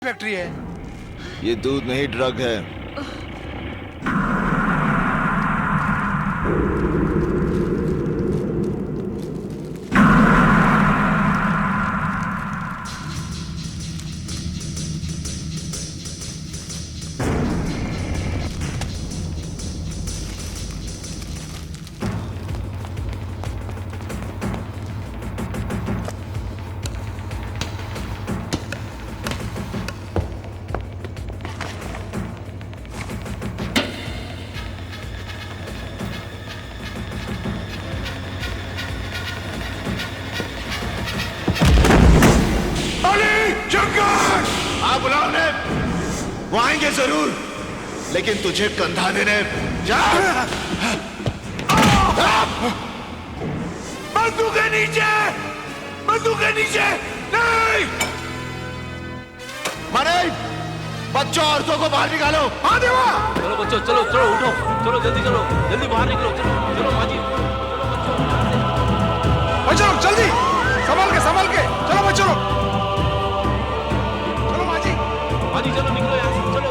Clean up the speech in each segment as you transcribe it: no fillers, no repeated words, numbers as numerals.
Factory है। ये दूध नहीं ड्रग है। बुलाओ ने, वो आएंगे जरूर, लेकिन तुझे कंधा देने जा। बंदूक के नीचे, बंदूक के नीचे नहीं। मारे बच्चों औरतों को बाहर निकालो। हाँ देवा। चलो बच्चों, चलो चलो उठो, चलो जल्दी चलो, जल्दी बाहर निकलो, चलो चलो माजी। बच्चों लोग जल्दी, संभाल के चलो बच्चों लोग। माजी चलो निकलो यहाँ से, चलो।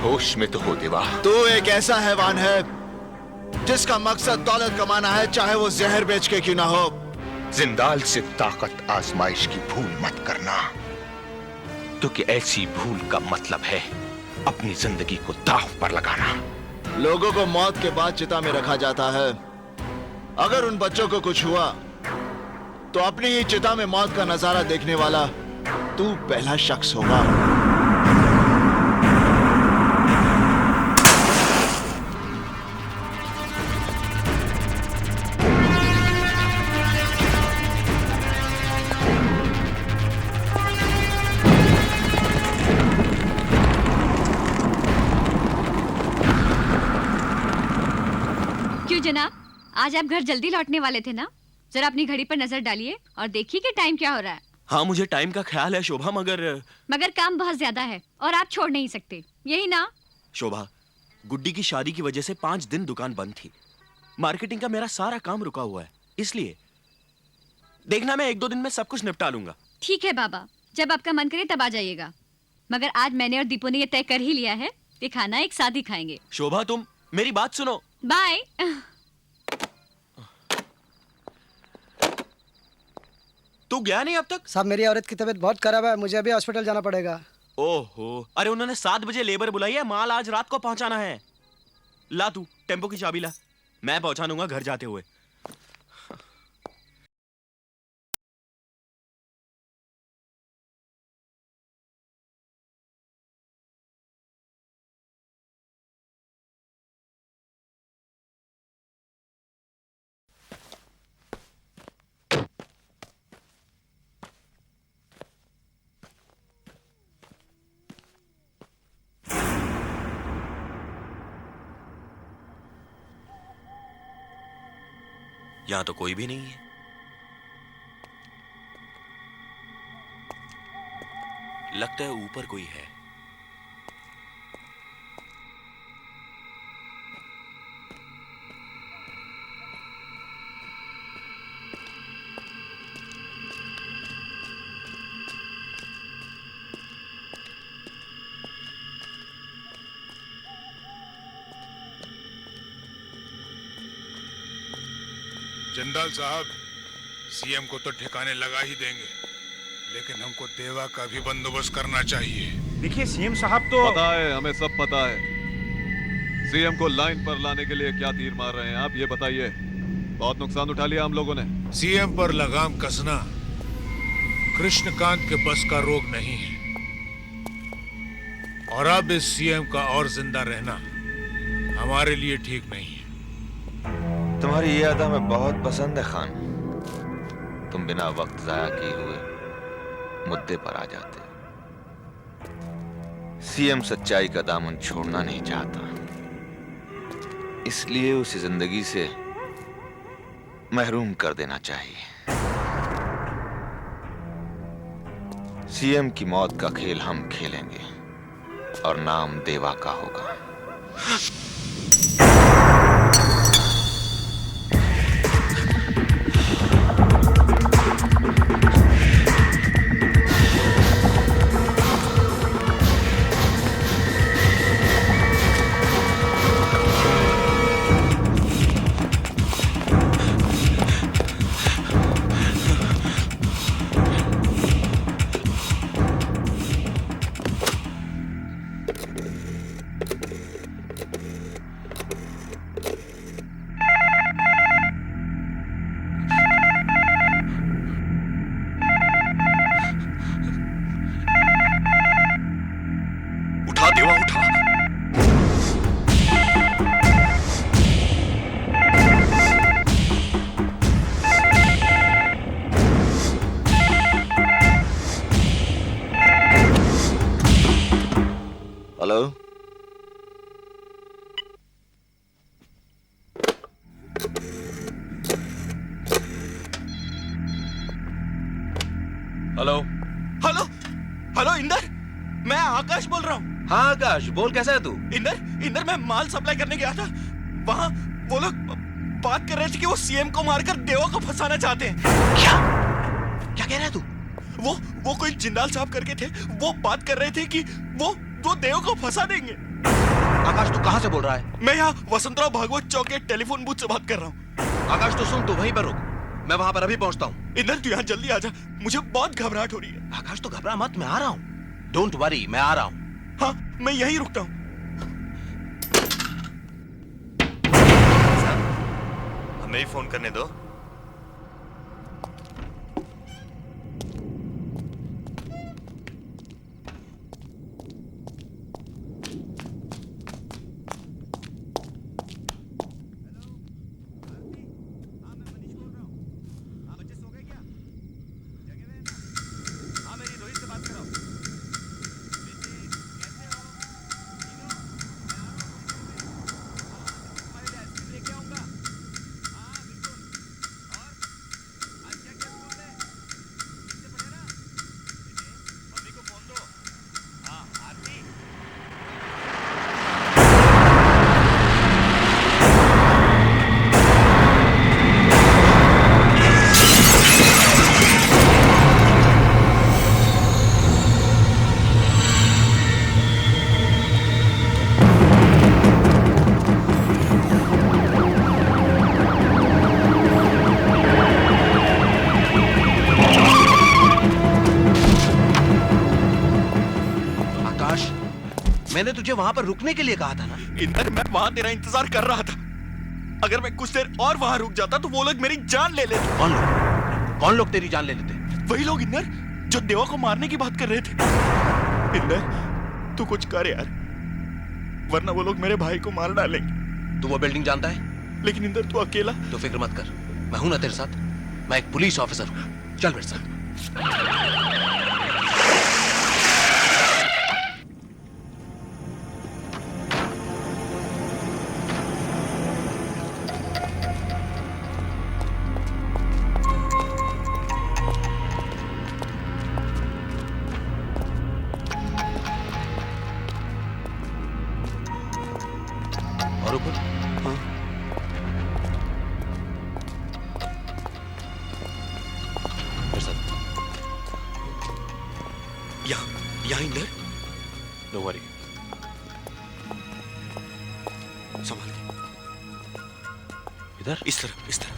होश में तो हो देवा। तू एक ऐसा हैवान है जिसका मकसद दौलत कमाना है, चाहे वो जहर बेच के क्यों ना हो। जिंदाल से ताकत आजमाइश की भूल मत करना, क्योंकि ऐसी भूल का मतलब है अपनी जिंदगी को दांव पर लगाना। लोगों को मौत के बाद चिता में रखा जाता है। अगर उन बच्चों को कुछ हुआ तो अपनी ही चिता में मौत का नजारा देखने वाला तू पहला शख्स होगा। जनाब, आज आप घर जल्दी लौटने वाले थे ना? जरा अपनी घड़ी पर नजर डालिए और देखिए कि टाइम क्या हो रहा है। हाँ, मुझे टाइम का ख्याल है शोभा, मगर काम बहुत ज्यादा है और आप छोड़ नहीं सकते, यही ना? शोभा, गुड्डी की शादी की वजह से 5 दिन दुकान बंद थी। मार्केटिंग का मेरा सारा काम रुका हुआ है, इसलिए देखना मैं 1-2 दिन में सब कुछ निपटा लूंगा। ठीक है बाबा, जब आपका मन करे तब आ जाइएगा। मगर आज मैंने और दीपू ने ये तय कर ही लिया है कि खाना एक साथ ही खाएंगे। शोभा, तुम मेरी बात सुनो। बाय। तू गया नहीं अब तक? साहब, मेरी औरत की तबीयत बहुत खराब है, मुझे अभी हॉस्पिटल जाना पड़ेगा। ओहो, अरे उन्होंने 7 बजे लेबर बुलाई है, माल आज रात को पहुंचाना है। ला तू टेम्पो की चाबी ला, मैं पहुंचा दूंगा घर जाते हुए। यहां तो कोई भी नहीं है। लगता है ऊपर कोई है। जंदाल साहब, सीएम को तो ठिकाने लगा ही देंगे, लेकिन हमको देवा का भी बंदोबस्त करना चाहिए। देखिए सीएम साहब तो पता है, हमें सब पता है। सीएम को लाइन पर लाने के लिए क्या तीर मार रहे हैं आप, ये बताइए। बहुत नुकसान उठा लिया हम लोगों ने। सीएम पर लगाम कसना कृष्णकांत के बस का रोग नहीं है, और अब इस सीएम का और जिंदा रहना हमारे लिए ठीक नहीं है। तुम्हारी ये अदा हमें बहुत पसंद है खान। तुम बिना वक्त जाया किए हुए मुद्दे पर आ जाते। सीएम सच्चाई का दामन छोड़ना नहीं चाहता, इसलिए उसे जिंदगी से महरूम कर देना चाहिए। सीएम की मौत का खेल हम खेलेंगे और नाम देवा का होगा। उठा देवा, उठा। Hello, hello hello hello, Inder, मैं आकाश बोल रहा हूँ। हाँ आकाश बोल, कैसा है तू? इंदर मैं माल सप्लाई करने गया था, वहां वो लोग बात कर रहे थे कि वो सीएम को मारकर देवा को फंसाना चाहते हैं। क्या कह रहा है तू? वो कोई जिंदाल साहब करके थे, वो बात कर रहे थे कि वो देव को फंसा देंगे। आकाश तू कहां से बोल रहा है? मैं यहाँ वसंतराव भागवत चौक के टेलीफोन बूथ से बात कर रहा हूँ। आकाश तू सुन, तू वहीं पर रुक, मैं वहां पर अभी पहुंचता हूँ। इंदर तू यहाँ जल्दी आ जा, मुझे बहुत घबराहट हो रही है। आकाश तू घबरा मत, मैं आ रहा हूँ। डोंट वरी, मैं आ रहा हूँ। हाँ, मैं यहीं रुकता हूँ। हमें ही फोन करने दो। मैंने तुझे वहां पर रुकने के लिए कहा था ना। इंदर, मैं वहां तेरा इंतजार कर रहा था। अगर मैं कुछ देर और वहां रुक जाता तो वो लोग मेरी जान ले लेते। कौन लोग तेरी जान ले लेते? वही लोग इंदर जो देवा को मारने की बात कर रहे थे। इंदर, तू कुछ कर यार, वरना वो लोग मेरे भाई को मार डालेंगे। तू वो बिल्डिंग जानता है? लेकिन इंदर, तू अकेला। तो फिक्र मत कर, मैं हूं ना तेरे साथ। मैं एक पुलिस ऑफिसर हूं, चल मेरे साथ। और ऊपर? हाँ। मेरे साथ। यहाँ इंदर, डोंट वरी, संभाल के। इधर? इस तरफ, इस तरफ।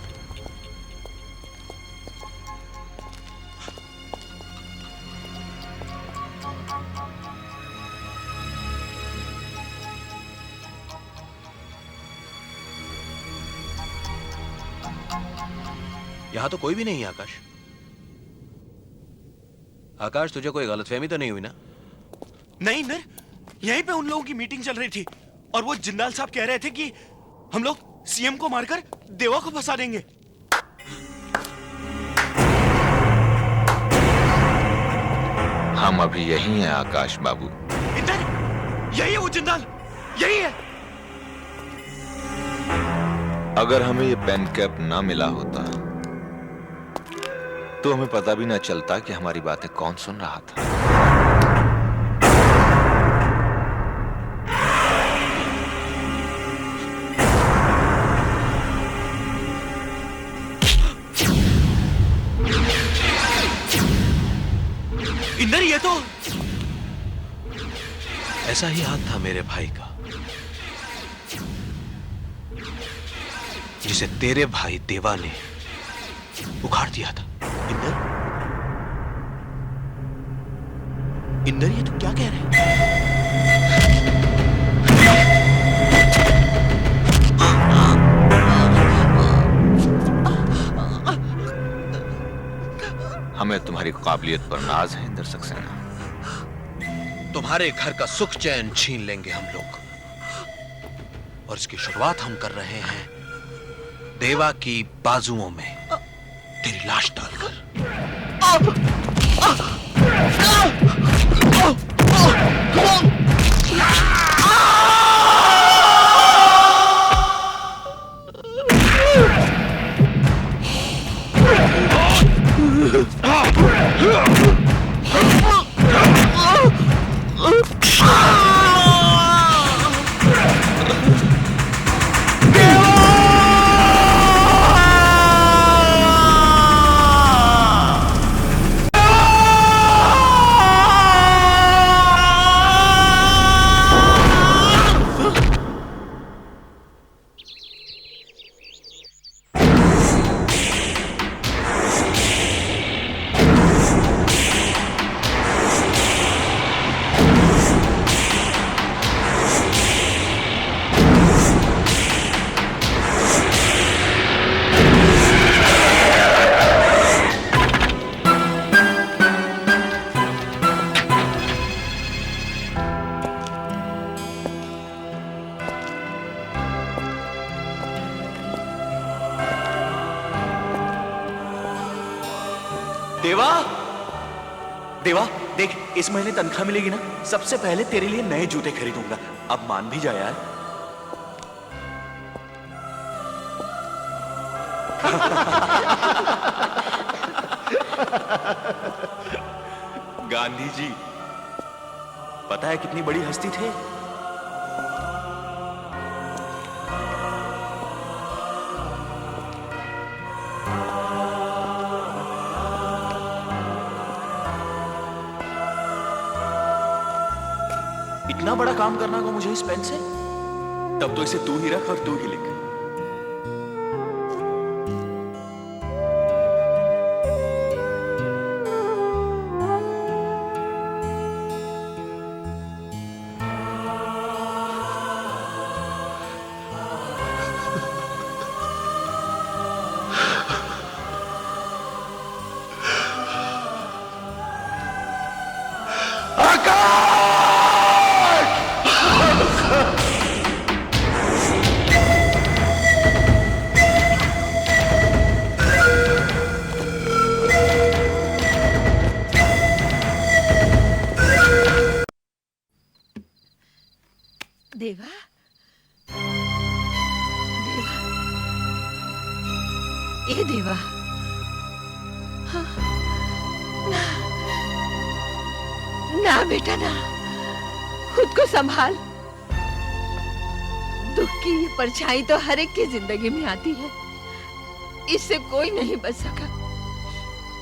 यहां तो कोई भी नहीं है आकाश। आकाश, तुझे कोई गलतफहमी तो नहीं हुई ना? नहीं इंदर, यहीं पे उन लोगों की मीटिंग चल रही थी और वो जिंदाल साहब कह रहे थे कि हम लोग सीएम को मारकर देवा को फंसा देंगे। हम अभी यही हैं आकाश बाबू। इंदर, यही है वो जिंदाल, यही है। अगर हमें ये पेन कैप ना मिला होता तो हमें पता भी ना चलता कि हमारी बातें कौन सुन रहा था। इंदर, ये तो ऐसा ही हाथ था मेरे भाई का, जिसे तेरे भाई देवा ने उखाड़ दिया था। इंदर, ये तू क्या कह रहा है? हमें तुम्हारी काबिलियत पर नाज है इंदर सक्सेना। तुम्हारे घर का सुख चैन छीन लेंगे हम लोग, और इसकी शुरुआत हम कर रहे हैं देवा की बाजुओं में तेरी लाश डालकर। देवा, देवा देख, इस महीने तनख्वाह मिलेगी ना, सबसे पहले तेरे लिए नए जूते खरीदूंगा। अब मान भी जा यार। गांधी जी, पता है कितनी बड़ी हस्ती थे? इतना बड़ा काम करना को मुझे इस पेन से, तब तो इसे तू ही रख और तू ही लिख। ए देवा, हाँ, ना बेटा ना, खुद को संभाल। दुख की ये परछाई तो हर एक की जिंदगी में आती है, इससे कोई नहीं बच सका।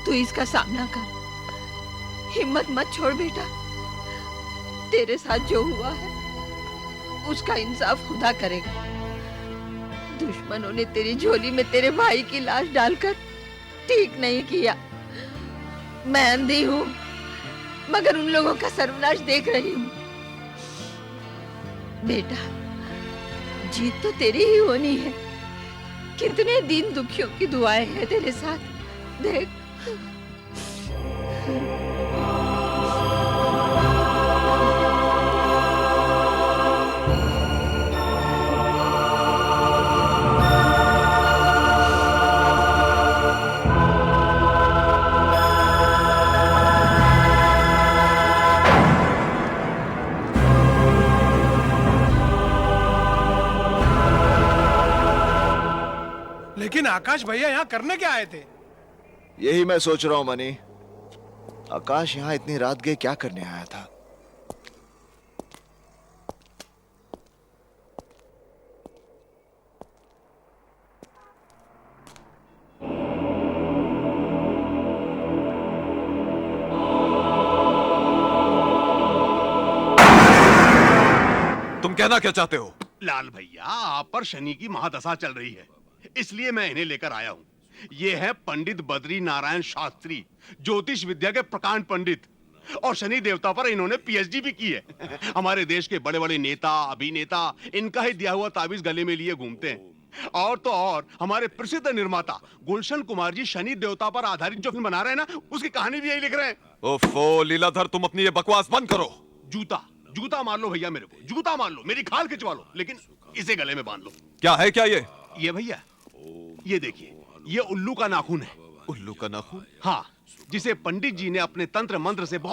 तू इसका सामना कर, हिम्मत मत छोड़ बेटा। तेरे साथ जो हुआ है उसका इंसाफ खुदा करेगा। दुश्मनों ने तेरी झोली में तेरे भाई की लाश डालकर ठीक नहीं किया। मैं अंधी हूँ, मगर उन लोगों का सर्वनाश देख रही हूँ। बेटा, जीत तो तेरी ही होनी है। कितने दीन दुखियों की दुआएं हैं तेरे साथ, देख। लेकिन आकाश भैया यहाँ करने क्या आए थे? यही मैं सोच रहा हूं मनी। आकाश यहां इतनी रात गए क्या करने आया था? तुम कहना क्या चाहते हो? लाल भैया, आप पर शनि की महादशा चल रही है, इसलिए मैं इन्हें लेकर आया हूँ। ये है पंडित बद्री नारायण शास्त्री, ज्योतिष विद्या के प्रकांड पंडित, और शनि देवता पर इन्होंने पीएचडी भी की है। हमारे देश के बड़े बड़े नेता अभिनेता इनका ही दिया हुआ ताबीज गले में लिए घूमते हैं। और तो और हमारे प्रसिद्ध निर्माता गुलशन कुमार जी शनि देवता पर आधारित जो फिल्म बना रहे हैं ना, उसकी कहानी भी यही लिख रहे हैं। ओफो लीलाधर, तुम अपनी ये बकवास बंद करो। जूता जूता मार लो भैया, मेरे को जूता मार लो, मेरी खाल खिंचवा लो, लेकिन इसे गले में बांध लो। क्या है क्या ये भैया, ये देखिए, ये उल्लू का नाखून है। उल्लू का नाखून? हाँ, जिसे पंडित जी ने अपने तंत्र मंत्र से बहुत